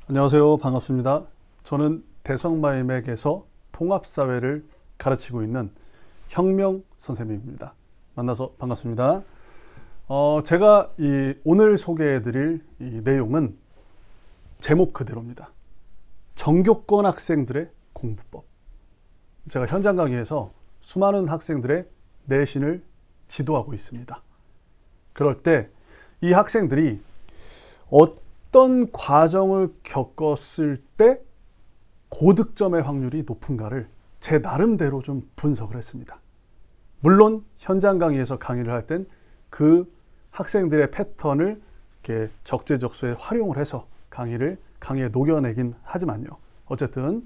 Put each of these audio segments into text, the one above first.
안녕하세요. 반갑습니다. 저는 대성마이맥에서 통합사회를 가르치고 있는 혁명 선생님입니다. 만나서 반갑습니다. 제가 오늘 소개해드릴 이 내용은 제목 그대로입니다. 정교권 학생들의 공부법. 제가 현장 강의에서 수많은 학생들의 내신을 지도하고 있습니다. 그럴 때 이 학생들이 어떤 과정을 겪었을 때 고득점의 확률이 높은가를 제 나름대로 좀 분석을 했습니다. 물론 현장 강의에서 강의를 할 땐 그 학생들의 패턴을 이렇게 적재적소에 활용을 해서 강의에 녹여내긴 하지만요. 어쨌든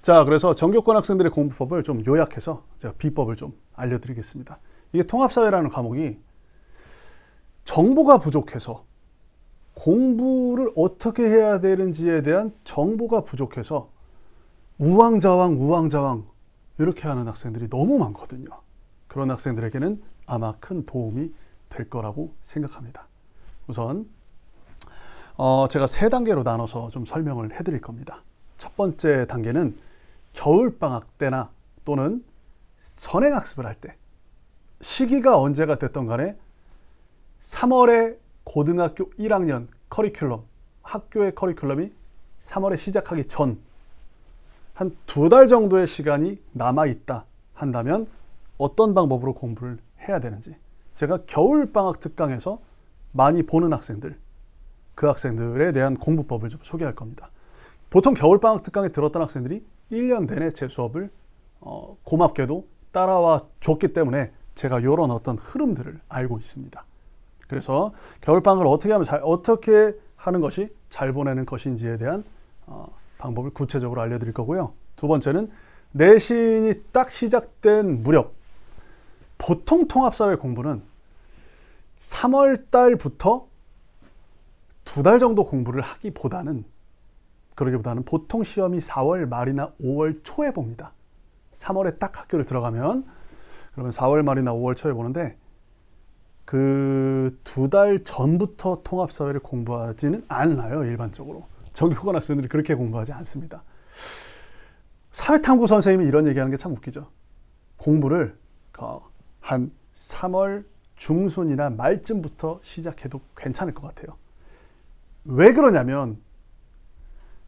자, 그래서 정교권 학생들의 공부법을 좀 요약해서 제가 비법을 좀 알려드리겠습니다. 이게 통합사회라는 과목이 정보가 부족해서 공부를 어떻게 해야 되는지에 대한 정보가 부족해서 우왕좌왕 이렇게 하는 학생들이 너무 많거든요. 그런 학생들에게는 아마 큰 도움이 될 거라고 생각합니다. 우선 제가 세 단계로 나눠서 좀 설명을 해드릴 겁니다. 첫 번째 단계는 겨울방학 때나 또는 선행학습을 할 때, 시기가 언제가 됐던 간에 3월에 고등학교 1학년 커리큘럼, 학교의 커리큘럼이 3월에 시작하기 전 한 2달 정도의 시간이 남아있다 한다면 어떤 방법으로 공부를 해야 되는지, 제가 겨울방학 특강에서 많이 보는 학생들, 그 학생들에 대한 공부법을 좀 소개할 겁니다. 보통 겨울방학 특강에 들었던 학생들이 1년 내내 제 수업을 고맙게도 따라와 줬기 때문에 제가 이런 어떤 흐름들을 알고 있습니다. 그래서 겨울방학을 어떻게 하는 것이 잘 보내는 것인지에 대한 방법을 구체적으로 알려드릴 거고요. 두 번째는 내신이 딱 시작된 무렵, 보통 통합사회 공부는 3월 달부터 2달 정도 공부를 하기보다는, 그러기보다는 보통 시험이 4월 말이나 5월 초에 봅니다. 3월에 딱 학교를 들어가면, 그러면 4월 말이나 5월 초에 보는데, 그 2달 전부터 통합사회를 공부하지는 않아요. 일반적으로 정교권 학생들이 그렇게 공부하지 않습니다. 사회탐구 선생님이 이런 얘기하는 게 참 웃기죠. 공부를 한 3월 중순이나 말쯤부터 시작해도 괜찮을 것 같아요. 왜 그러냐면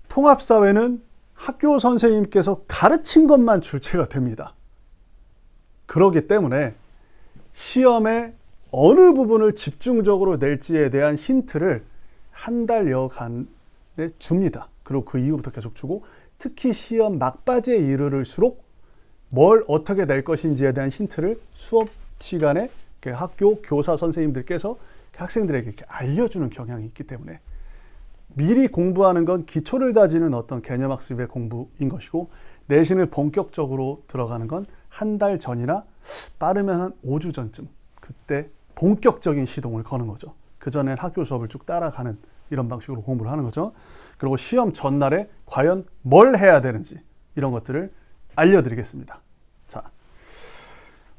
통합사회는 학교 선생님께서 가르친 것만 줄체가 됩니다. 그렇기 때문에 시험에 어느 부분을 집중적으로 낼지에 대한 힌트를 한 달여간에 줍니다. 그리고 그 이후부터 계속 주고, 특히 시험 막바지에 이르를수록 뭘 어떻게 낼 것인지에 대한 힌트를 수업 시간에 학교 교사 선생님들께서 학생들에게 이렇게 알려주는 경향이 있기 때문에 미리 공부하는 건 기초를 다지는 어떤 개념학습의 공부인 것이고, 내신을 본격적으로 들어가는 건 한 달 전이나 빠르면 한 5주 전쯤, 그때 본격적인 시동을 거는 거죠. 그전엔 학교 수업을 쭉 따라가는 이런 방식으로 공부를 하는 거죠. 그리고 시험 전날에 과연 뭘 해야 되는지 이런 것들을 알려드리겠습니다. 자,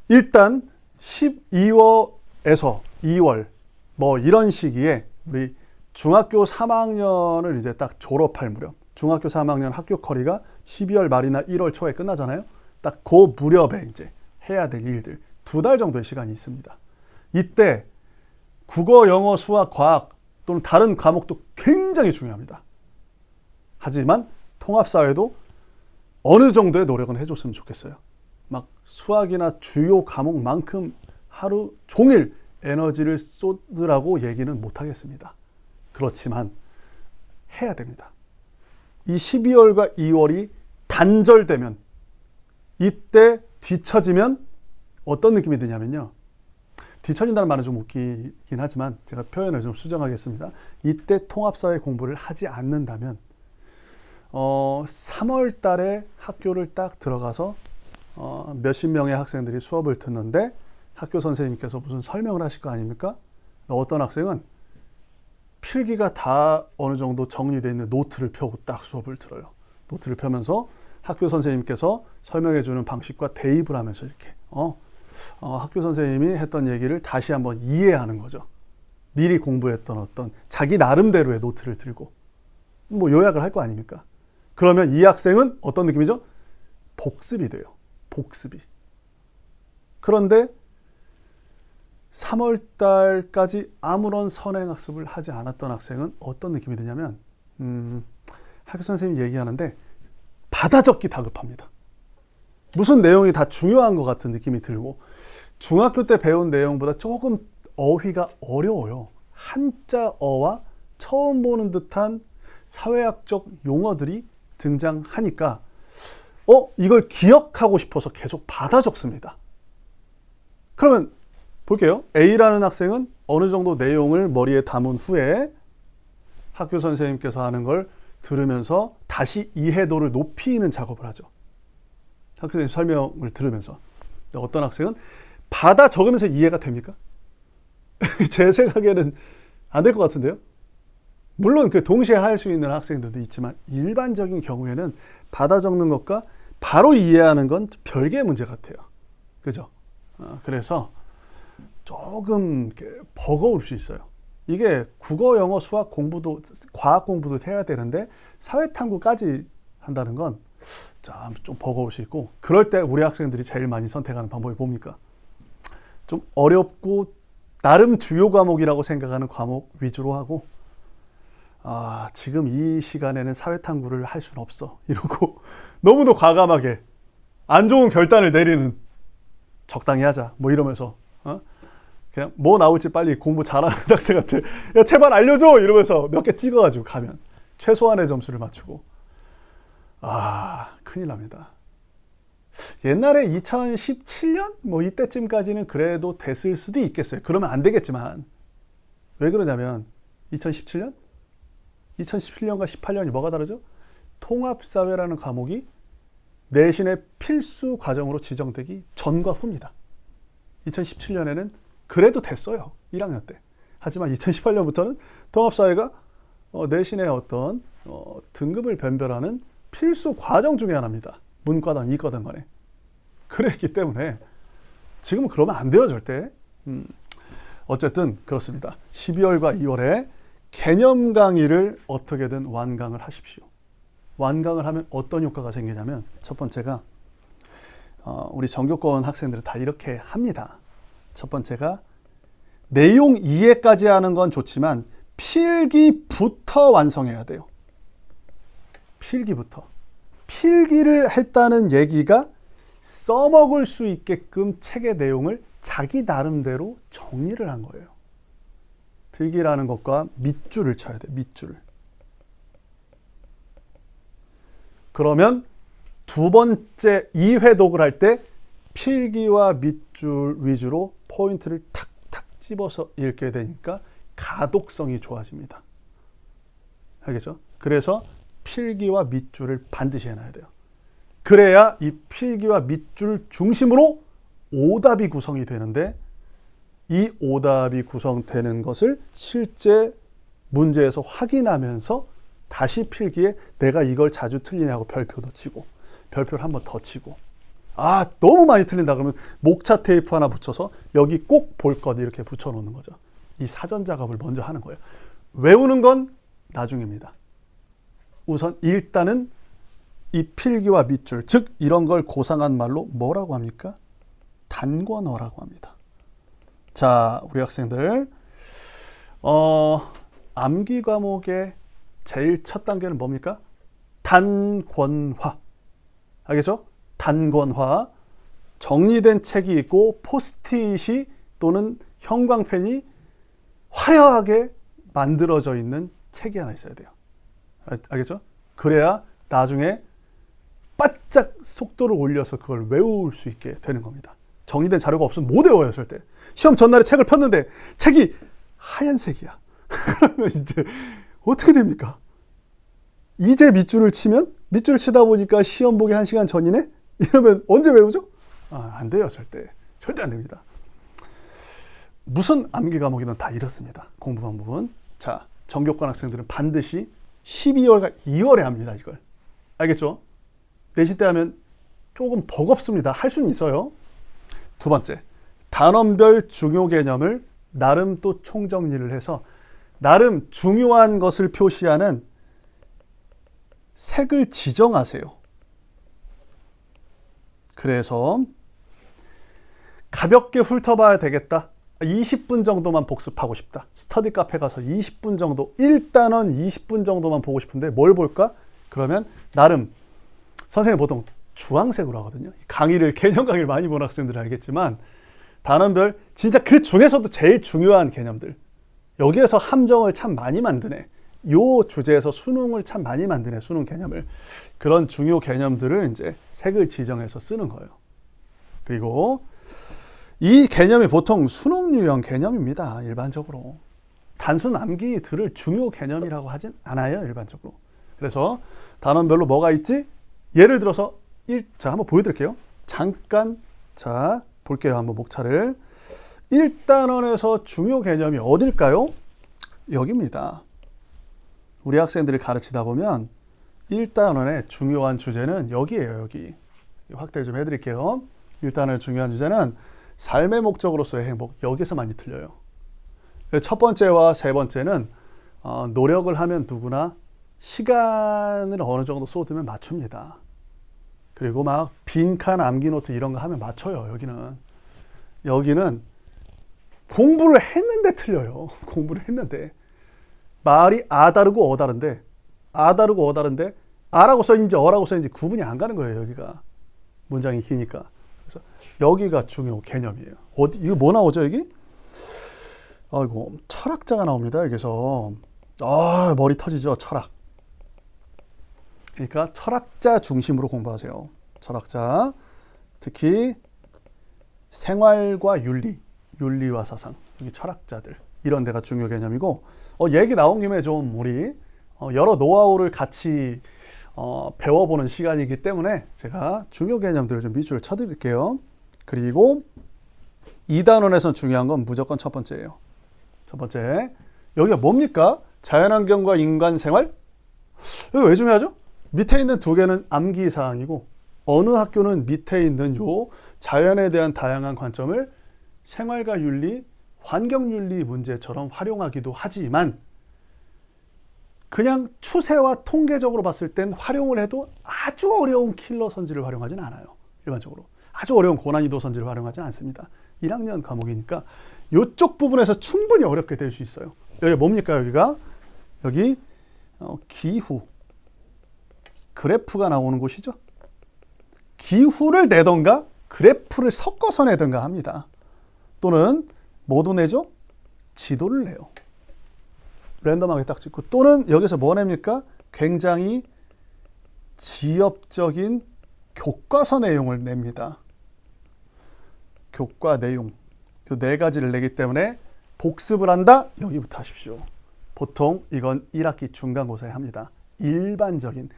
일단 12월에서 2월 뭐 이런 시기에 우리 중학교 3학년을 이제 딱 졸업할 무렵, 중학교 3학년 학교 커리가 12월 말이나 1월 초에 끝나잖아요. 딱 그 무렵에 이제 해야 될 일들, 2달 정도의 시간이 있습니다. 이때 국어, 영어, 수학, 과학 또는 다른 과목도 굉장히 중요합니다. 하지만 통합사회도 어느 정도의 노력은 해줬으면 좋겠어요. 막 수학이나 주요 과목만큼 하루 종일 에너지를 쏟으라고 얘기는 못하겠습니다. 그렇지만 해야 됩니다. 이 12월과 2월이 단절되면, 이때 뒤처지면 어떤 느낌이 드냐면요, 뒤처진다는 말은 좀 웃기긴 하지만 제가 표현을 좀 수정하겠습니다. 이때 통합사회 공부를 하지 않는다면 3월 달에 학교를 딱 들어가서 몇십 명의 학생들이 수업을 듣는데 학교 선생님께서 무슨 설명을 하실 거 아닙니까? 어떤 학생은 필기가 다 어느 정도 정리되어 있는 노트를 펴고 딱 수업을 들어요. 노트를 펴면서 학교 선생님께서 설명해 주는 방식과 대입을 하면서 이렇게 학교 선생님이 했던 얘기를 다시 한번 이해하는 거죠. 미리 공부했던 어떤 자기 나름대로의 노트를 들고. 뭐 요약을 할 거 아닙니까? 그러면 이 학생은 어떤 느낌이죠? 복습이 돼요. 복습이. 그런데 3월 달까지 아무런 선행학습을 하지 않았던 학생은 어떤 느낌이 드냐면 학교 선생님이 얘기하는데 받아 적기 다급합니다. 무슨 내용이 다 중요한 것 같은 느낌이 들고 중학교 때 배운 내용보다 조금 어휘가 어려워요. 한자어와 처음 보는 듯한 사회학적 용어들이 등장하니까 이걸 기억하고 싶어서 계속 받아 적습니다. 그러면 볼게요. A라는 학생은 어느 정도 내용을 머리에 담은 후에 학교 선생님께서 하는 걸 들으면서 다시 이해도를 높이는 작업을 하죠. 학교 선생님 설명을 들으면서. 어떤 학생은 받아 적으면서 이해가 됩니까? 제 생각에는 안 될 것 같은데요. 물론 그 동시에 할 수 있는 학생들도 있지만 일반적인 경우에는 받아 적는 것과 바로 이해하는 건 별개의 문제 같아요. 그죠? 그래서 조금 버거울 수 있어요. 이게 국어, 영어, 수학 공부도 과학 공부도 해야 되는데 사회탐구까지 한다는 건 좀 버거울 수 있고 그럴 때 우리 학생들이 제일 많이 선택하는 방법이 뭡니까? 좀 어렵고 나름 주요 과목이라고 생각하는 과목 위주로 하고 지금 이 시간에는 사회탐구를 할 수는 없어 이러고 너무도 과감하게 안 좋은 결단을 내리는 적당히 하자 뭐 이러면서 그냥 뭐 나올지 빨리 공부 잘하는 학생한테 야 제발 알려줘 이러면서 몇 개 찍어가지고 가면 최소한의 점수를 맞추고 큰일 납니다. 옛날에 2017년 뭐 이때쯤까지는 그래도 됐을 수도 있겠어요. 그러면 안 되겠지만 왜 그러냐면 2017년? 2017년과 18년이 뭐가 다르죠? 통합사회라는 과목이 내신의 필수 과정으로 지정되기 전과 후입니다. 2017년에는 그래도 됐어요. 1학년 때. 하지만 2018년부터는 통합사회가 내신의 어떤 등급을 변별하는 필수 과정 중에 하나입니다. 문과든 이과든 간에. 그랬기 때문에 지금은 그러면 안 돼요. 절대. 어쨌든 그렇습니다. 12월과 2월에 개념 강의를 어떻게든 완강을 하십시오. 완강을 하면 어떤 효과가 생기냐면 첫 번째가 우리 전교권 학생들은 다 이렇게 합니다. 첫 번째가 내용 이해까지 하는 건 좋지만 필기부터 완성해야 돼요. 필기부터. 필기를 했다는 얘기가 써먹을 수 있게끔 책의 내용을 자기 나름대로 정리를 한 거예요. 필기라는 것과 밑줄을 쳐야 돼. 밑줄. 그러면 두 번째 2회독을 할 때 필기와 밑줄 위주로 포인트를 탁탁 집어서 읽게 되니까 가독성이 좋아집니다. 알겠죠? 그래서 필기와 밑줄을 반드시 해놔야 돼요. 그래야 이 필기와 밑줄 중심으로 오답이 구성이 되는데 이 오답이 구성되는 것을 실제 문제에서 확인하면서 다시 필기에 내가 이걸 자주 틀리냐고 별표도 치고 별표를 한 번 더 치고 너무 많이 틀린다 그러면 목차 테이프 하나 붙여서 여기 꼭 볼 것 이렇게 붙여놓는 거죠. 이 사전 작업을 먼저 하는 거예요. 외우는 건 나중입니다. 우선 일단은 이 필기와 밑줄, 즉 이런 걸 고상한 말로 뭐라고 합니까? 단권어라고 합니다. 자, 우리 학생들 암기 과목의 제일 첫 단계는 뭡니까? 단권화. 알겠죠? 단권화. 정리된 책이 있고 포스트잇이 또는 형광펜이 화려하게 만들어져 있는 책이 하나 있어야 돼요. 알겠죠? 그래야 나중에 바짝 속도를 올려서 그걸 외울 수 있게 되는 겁니다. 정리된 자료가 없으면 못 외워요, 절대. 시험 전날에 책을 폈는데 책이 하얀색이야. 그러면 이제 어떻게 됩니까? 이제 밑줄을 치면 밑줄을 치다 보니까 시험 보기 1시간 전이네? 이러면 언제 외우죠? 안 돼요, 절대. 절대 안 됩니다. 무슨 암기 과목이든 다 이렇습니다. 공부 방법은. 자, 전교권 학생들은 반드시 12월과 2월에 합니다, 이걸. 알겠죠? 내신 때 하면 조금 버겁습니다. 할 수는 있어요. 두 번째, 단원별 중요 개념을 나름 또 총정리를 해서 나름 중요한 것을 표시하는 색을 지정하세요. 그래서 가볍게 훑어봐야 되겠다. 20분 정도만 복습하고 싶다. 스터디 카페 가서 20분 정도, 1단원 20분 정도만 보고 싶은데 뭘 볼까? 그러면 나름 선생님 보통 주황색으로 하거든요. 개념 강의를 많이 본 학생들은 알겠지만 단원별 진짜 그 중에서도 제일 중요한 개념들, 여기에서 함정을 참 많이 만드네. 요 주제에서 수능을 참 많이 만드네. 수능 개념을. 그런 중요 개념들을 이제 색을 지정해서 쓰는 거예요. 그리고 이 개념이 보통 수능 유형 개념입니다. 일반적으로. 단순 암기 들을 중요 개념이라고 하진 않아요. 일반적으로. 그래서 단원별로 뭐가 있지? 예를 들어서 자, 한번 보여드릴게요. 잠깐 자 볼게요. 한번 목차를. 1단원에서 중요 개념이 어딜까요? 여기입니다. 우리 학생들을 가르치다 보면 1단원의 중요한 주제는 여기예요. 여기. 확대 좀 해드릴게요. 1단원의 중요한 주제는 삶의 목적으로서의 행복. 여기서 많이 틀려요. 첫 번째와 세 번째는 노력을 하면 누구나 시간을 어느 정도 쏟으면 맞춥니다. 그리고 막 빈칸 암기 노트 이런 거 하면 맞춰요. 여기는 공부를 했는데 틀려요. 공부를 했는데 말이 아 다르고 어 다른데 아라고 써있는지 어라고 써있는지 구분이 안 가는 거예요. 여기가 문장이 기니까. 그래서 여기가 중요 개념이에요. 이거 뭐 나오죠 여기? 아이고 철학자가 나옵니다. 여기서 머리 터지죠. 철학. 그러니까 철학자 중심으로 공부하세요. 철학자. 특히 생활과 윤리와 사상. 여기 철학자들. 이런 데가 중요 개념이고, 얘기 나온 김에 좀 우리 여러 노하우를 같이 배워보는 시간이기 때문에 제가 중요 개념들을 좀 밑줄을 쳐드릴게요. 그리고 2단원에서는 중요한 건 무조건 첫 번째예요. 첫 번째. 여기가 뭡니까? 자연환경과 인간생활? 여기 왜 중요하죠? 밑에 있는 두 개는 암기 사항이고, 어느 학교는 밑에 있는 요 자연에 대한 다양한 관점을 생활과 윤리, 환경윤리 문제처럼 활용하기도 하지만 그냥 추세와 통계적으로 봤을 땐 활용을 해도 아주 어려운 킬러 선지를 활용하진 않아요. 일반적으로. 아주 어려운 고난이도 선지를 활용하진 않습니다. 1학년 과목이니까 이쪽 부분에서 충분히 어렵게 될 수 있어요. 여기 뭡니까? 여기 기후. 그래프가 나오는 곳이죠. 기후를 내던가 그래프를 섞어서 내던가 합니다. 또는 뭐도 내죠? 지도를 내요. 랜덤하게 딱 찍고. 또는 여기서 뭐 냅니까? 굉장히 지엽적인 교과서 내용을 냅니다. 교과 내용. 이 네 가지를 내기 때문에 복습을 한다? 여기부터 하십시오. 보통 이건 1학기 중간고사에 합니다. 일반적인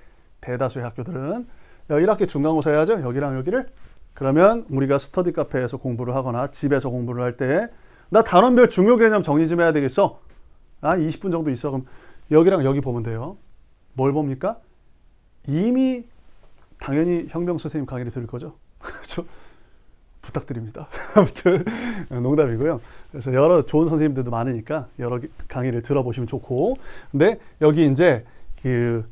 대다수의 학교들은 1학기 중간고사 해야죠. 여기랑 여기를. 그러면 우리가 스터디 카페에서 공부를 하거나 집에서 공부를 할 때 나 단원별 중요 개념 정리 좀 해야 되겠어. 20분 정도 있어. 그럼 여기랑 여기 보면 돼요. 뭘 봅니까? 이미 당연히 현병 선생님 강의를 들을 거죠. 그렇죠? 부탁드립니다. 아무튼 농담이고요. 그래서 여러 좋은 선생님들도 많으니까 여러 강의를 들어보시면 좋고. 근데 여기 이제 그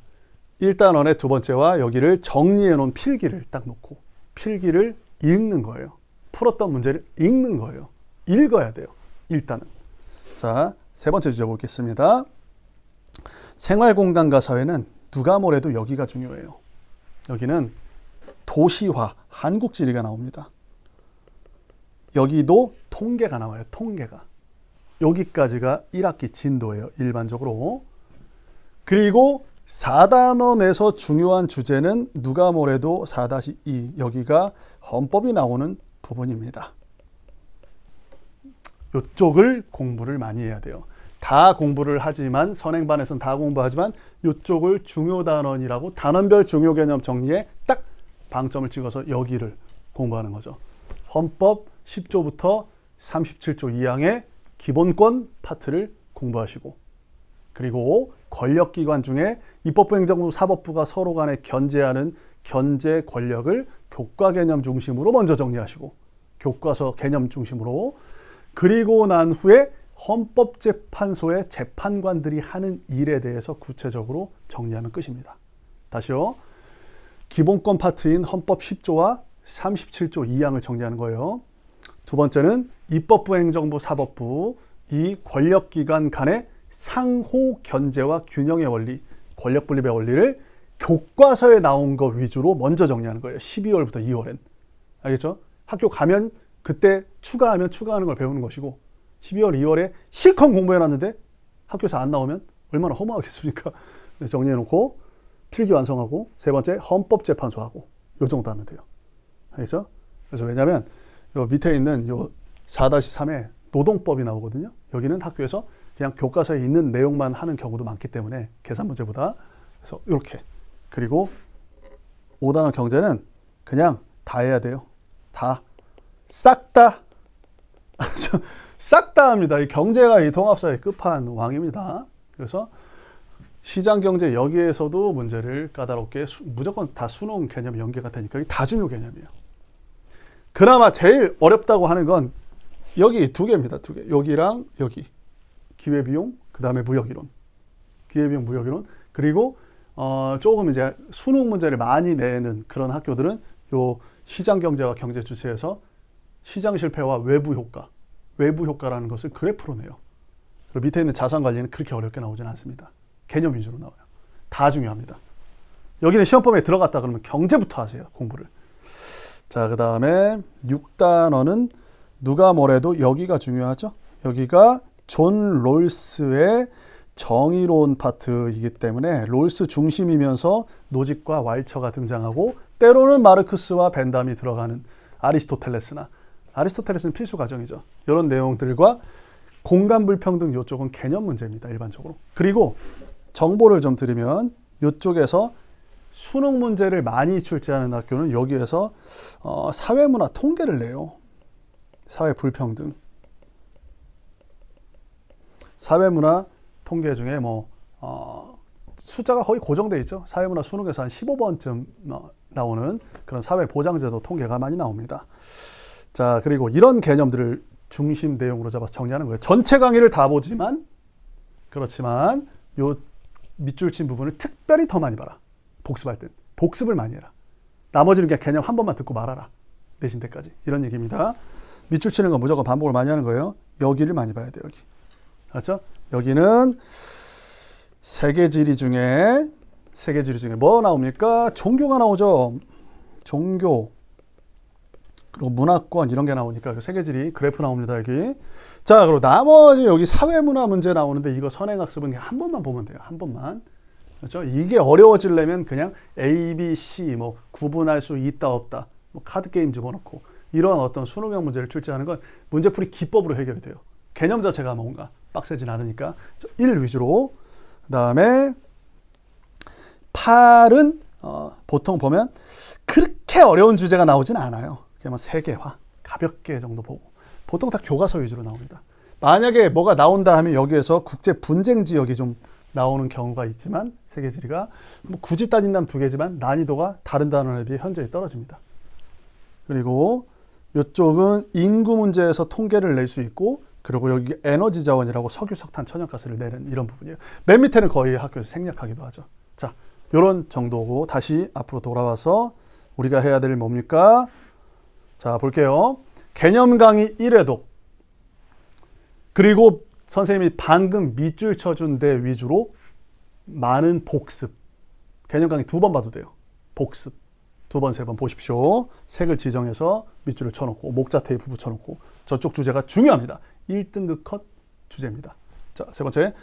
1단원의 두 번째와 여기를 정리해 놓은 필기를 딱 놓고 필기를 읽는 거예요. 풀었던 문제를 읽는 거예요. 읽어야 돼요. 일단은. 자, 세 번째 주제 보겠습니다. 생활공간과 사회는 누가 뭐래도 여기가 중요해요. 여기는 도시화, 한국지리가 나옵니다. 여기도 통계가 나와요. 통계가. 여기까지가 1학기 진도예요. 일반적으로. 그리고 4단원에서 중요한 주제는 누가 뭐래도 4-2 여기가 헌법이 나오는 부분입니다. 이쪽을 공부를 많이 해야 돼요. 다 공부를 하지만 선행반에서는 다 공부하지만 이쪽을 중요 단원이라고 단원별 중요 개념 정리에 딱 방점을 찍어서 여기를 공부하는 거죠. 헌법 10조부터 37조 2항의 기본권 파트를 공부하시고 그리고 권력기관 중에 입법부, 행정부, 사법부가 서로 간에 견제하는 견제 권력을 교과 개념 중심으로 먼저 정리하시고 교과서 개념 중심으로 그리고 난 후에 헌법재판소의 재판관들이 하는 일에 대해서 구체적으로 정리하면 끝입니다. 다시요. 기본권 파트인 헌법 10조와 37조 2항을 정리하는 거예요. 두 번째는 입법부, 행정부, 사법부 이 권력기관 간의 상호 견제와 균형의 원리, 권력 분립의 원리를 교과서에 나온 거 위주로 먼저 정리하는 거예요. 12월부터 2월엔. 알겠죠? 학교 가면 그때 추가하면 추가하는 걸 배우는 것이고 12월, 2월에 실컷 공부해놨는데 학교에서 안 나오면 얼마나 허무하겠습니까? 정리해놓고 필기 완성하고 세 번째 헌법재판소하고 요 정도 하면 돼요. 알겠죠? 그래서 왜냐하면 요 밑에 있는 요 4-3에 노동법이 나오거든요. 여기는 학교에서 그냥 교과서에 있는 내용만 하는 경우도 많기 때문에 계산 문제보다 그래서 이렇게 그리고 5단원 경제는 그냥 다 해야 돼요. 다 싹 다 싹 다 합니다. 이 경제가 이 통합사의 끝판왕입니다. 그래서 시장경제 여기에서도 문제를 까다롭게 무조건 다 수능 개념이 연계가 되니까 이게 다중요 개념이에요. 그나마 제일 어렵다고 하는 건 여기 두 개입니다. 두 개. 여기랑 여기. 기회비용, 그 다음에 무역이론. 기회비용, 무역이론. 그리고 조금 이제 수능 문제를 많이 내는 그런 학교들은 요 시장경제와 경제주체에서 시장 실패와 외부 효과라는 것을 그래프로 내요. 그리고 밑에 있는 자산관리는 그렇게 어렵게 나오진 않습니다. 개념 위주로 나와요. 다 중요합니다. 여기는 시험범위에 들어갔다 그러면 경제부터 하세요. 공부를. 자, 그 다음에 6단원은 누가 뭐래도 여기가 중요하죠. 여기가 존 롤스의 정의로운 파트이기 때문에 롤스 중심이면서 노직과 왈처가 등장하고 때로는 마르크스와 벤담이 들어가는 아리스토텔레스는 필수 과정이죠. 이런 내용들과 공간 불평등 이쪽은 개념 문제입니다. 일반적으로. 그리고 정보를 좀 드리면 이쪽에서 수능 문제를 많이 출제하는 학교는 여기에서 사회문화 통계를 내요. 사회 불평등. 사회문화 통계 중에 숫자가 거의 고정되어 있죠. 사회문화 수능에서 한 15번쯤 나오는 그런 사회보장제도 통계가 많이 나옵니다. 자, 그리고 이런 개념들을 중심 내용으로 잡아서 정리하는 거예요. 전체 강의를 다 보지만 그렇지만 요 밑줄 친 부분을 특별히 더 많이 봐라. 복습할 때 복습을 많이 해라. 나머지는 그냥 개념 한 번만 듣고 말아라. 내신 때까지. 이런 얘기입니다. 밑줄 치는 건 무조건 반복을 많이 하는 거예요. 여기를 많이 봐야 돼요. 여기. 알았죠? 여기는 세계지리 중에 뭐 나옵니까? 종교가 나오죠. 종교. 그리고 문화권 이런 게 나오니까 세계지리 그래프 나옵니다. 여기. 자, 그리고 나머지 여기 사회문화 문제 나오는데 이거 선행학습은 그냥 한 번만 보면 돼요. 한 번만. 그렇죠? 이게 어려워지려면 그냥 A, B, C 구분할 수 있다 없다. 카드 게임 집어넣고 이런 어떤 수능형 문제를 출제하는 건 문제풀이 기법으로 해결이 돼요. 개념 자체가 뭔가 빡세진 않으니까 1 위주로. 그다음에 8은 보통 보면 그렇게 어려운 주제가 나오진 않아요. 그냥 세계화 가볍게 정도 보고 보통 다 교과서 위주로 나옵니다. 만약에 뭐가 나온다 하면 여기에서 국제 분쟁 지역이 좀 나오는 경우가 있지만 세계지리가 굳이 따진다면 2개지만 난이도가 다른 단원에 비해 현저히 떨어집니다. 그리고 이쪽은 인구 문제에서 통계를 낼 수 있고 그리고 여기 에너지 자원이라고 석유, 석탄, 천연가스를 내는 이런 부분이에요. 맨 밑에는 거의 학교에서 생략하기도 하죠. 자, 이런 정도고 다시 앞으로 돌아와서 우리가 해야 될 뭡니까? 자, 볼게요. 개념 강의 1회독. 그리고 선생님이 방금 밑줄 쳐준 데 위주로 많은 복습. 개념 강의 2번 봐도 돼요. 복습. 2번, 3번 보십시오. 색을 지정해서 밑줄을 쳐놓고 목자 테이프 붙여놓고 저쪽 주제가 중요합니다. 1등급 컷 주제입니다. 자, 세 번째.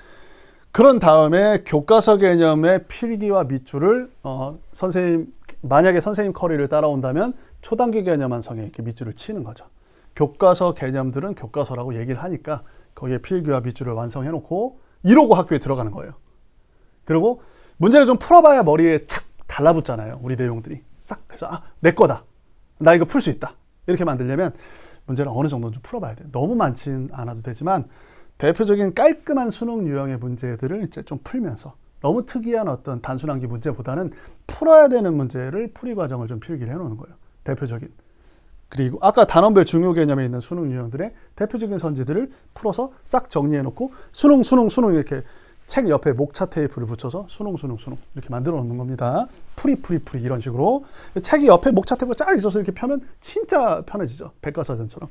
그런 다음에 교과서 개념의 필기와 밑줄을 만약에 선생님 커리를 따라온다면 초단기 개념 완성에 이렇게 밑줄을 치는 거죠. 교과서 개념들은 교과서라고 얘기를 하니까 거기에 필기와 밑줄을 완성해놓고 이러고 학교에 들어가는 거예요. 그리고 문제를 좀 풀어봐야 머리에 착 달라붙잖아요. 우리 내용들이 싹 해서 내 거다. 나 이거 풀 수 있다. 이렇게 만들려면 문제를 어느 정도는 좀 풀어봐야 돼요. 너무 많진 않아도 되지만 대표적인 깔끔한 수능 유형의 문제들을 이제 좀 풀면서 너무 특이한 어떤 단순한기 문제보다는 풀어야 되는 문제를 풀이 과정을 좀 필기를 해놓는 거예요. 대표적인. 그리고 아까 단원별 중요 개념에 있는 수능 유형들의 대표적인 선지들을 풀어서 싹 정리해놓고 수능 이렇게 책 옆에 목차 테이프를 붙여서 수능 이렇게 만들어 놓는 겁니다. 풀이 이런 식으로. 책이 옆에 목차 테이프가 쫙 있어서 이렇게 펴면 진짜 편해지죠. 백과사전처럼.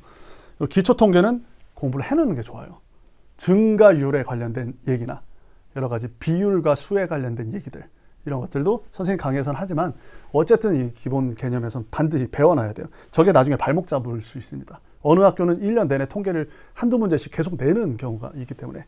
기초 통계는 공부를 해놓는 게 좋아요. 증가율에 관련된 얘기나 여러 가지 비율과 수에 관련된 얘기들, 이런 것들도 선생님 강의에서는 하지만 어쨌든 이 기본 개념에서는 반드시 배워놔야 돼요. 저게 나중에 발목 잡을 수 있습니다. 어느 학교는 1년 내내 통계를 한두 문제씩 계속 내는 경우가 있기 때문에